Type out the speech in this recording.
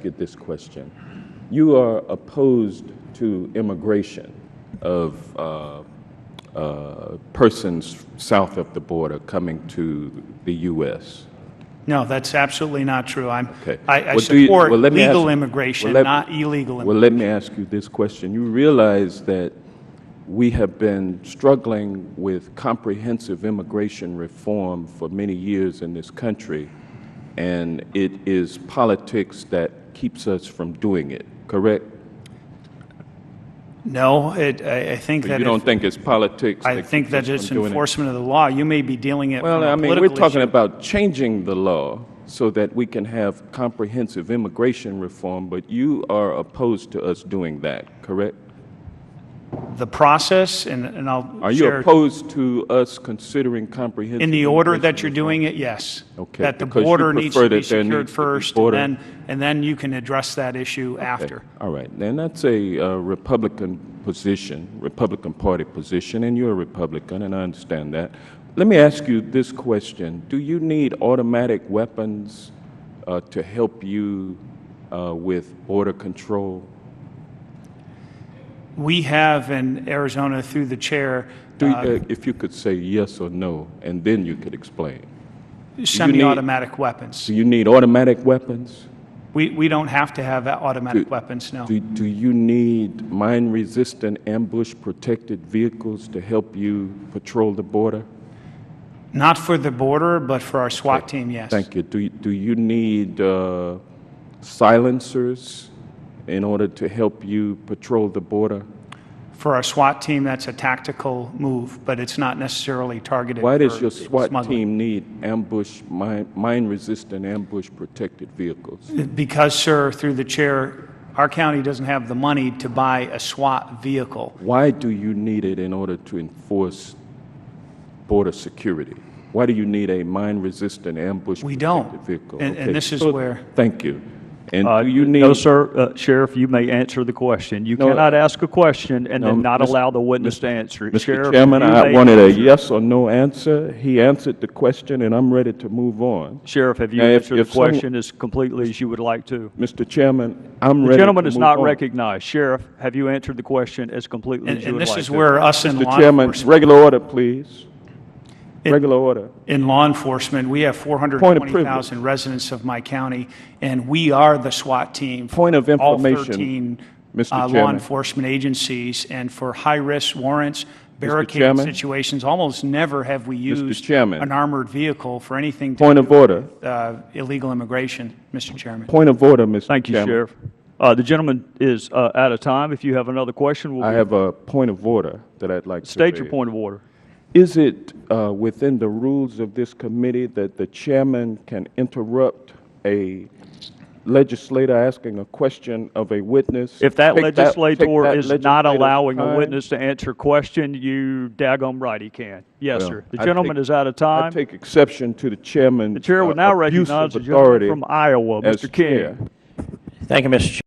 you this question. You are opposed to immigration of persons south of the border coming to the U.S. No, that's absolutely not true. Okay. I support legal immigration, not illegal immigration. Well, let me ask you this question. You realize that we have been struggling with comprehensive immigration reform for many years in this country, and it is politics that keeps us from doing it, correct? No, I think that you don't think it's politics? I think that it's enforcement of the law. You may be dealing it well, from a I mean, political we're talking issue. about changing the law so that we can have comprehensive immigration reform, but you are opposed to us doing that, correct? The process, and I'll Are you share opposed to us considering comprehensive in the order that immigration you're doing reform? it, yes. Okay, That the because you border needs prefer to be that there secured needs to be first, border- and then you can address that issue after. All right, and that's a Republican position, Republican Party position, and you're a Republican, and I understand that. Let me ask you this question. Do you need automatic weapons to help you with border control? We have in Arizona, through the chair, If you could say yes or no, and then you could explain. semi-automatic weapons. Do you need automatic weapons? We don't have to have automatic weapons, no. Do you need mine-resistant, ambush-protected vehicles to help you patrol the border? Not for the border, but for our SWAT team, yes. Thank you. Do you need silencers in order to help you patrol the border? For our SWAT team, that's a tactical move, but it's not necessarily targeted Why does for your SWAT smuggling. team need mine-resistant, ambush-protected vehicles? Because, sir, through the chair, our county doesn't have the money to buy a SWAT vehicle. Why do you need it in order to enforce border security? Why do you need a mine-resistant, ambush-protected vehicle? And this is where... Thank you. And do you need... No, sir. Sheriff, you may answer the question. You cannot ask a question and then not allow the witness to answer it. Mr. Sheriff, Chairman, you I may wanted a answer. yes or no answer. He answered the question, and I'm ready to move on. Sheriff, have you Now, answered the if some- question as completely as you would like to? Mr. Chairman, I'm The ready gentleman to is move not on. recognized. Sheriff, have you answered the question as completely as you And would this like is to? where us in Mr. law Chairman, enforcement... regular order, please. Regular order. In law enforcement, we have Point of 420,000 residents of my county, and we are the SWAT team for Point of all information, 13 Mr. law Chairman. enforcement agencies. And for high-risk warrants, barricaded Chairman. situations, almost never have we used Chairman. an armored vehicle for anything to Point do of order. with illegal immigration, Mr. Chairman. Point of order, Mr. Thank you, Chairman. Sheriff. The gentleman is out of time. If you have another question, I have a point of order that I'd like to state your raise. point of order. Is it within the rules of this committee that the chairman can interrupt a legislator asking a question of a witness? If that Take legislator that is not legislator's allowing a time? witness to answer a question, you daggum right he can. Yes, Well, sir. The I gentleman take- is out of I time. take exception to the chairman's The chair would now abuse recognize of the gentleman authority from Iowa, as Mr. King. chair. Thank you, Mr. Chairman.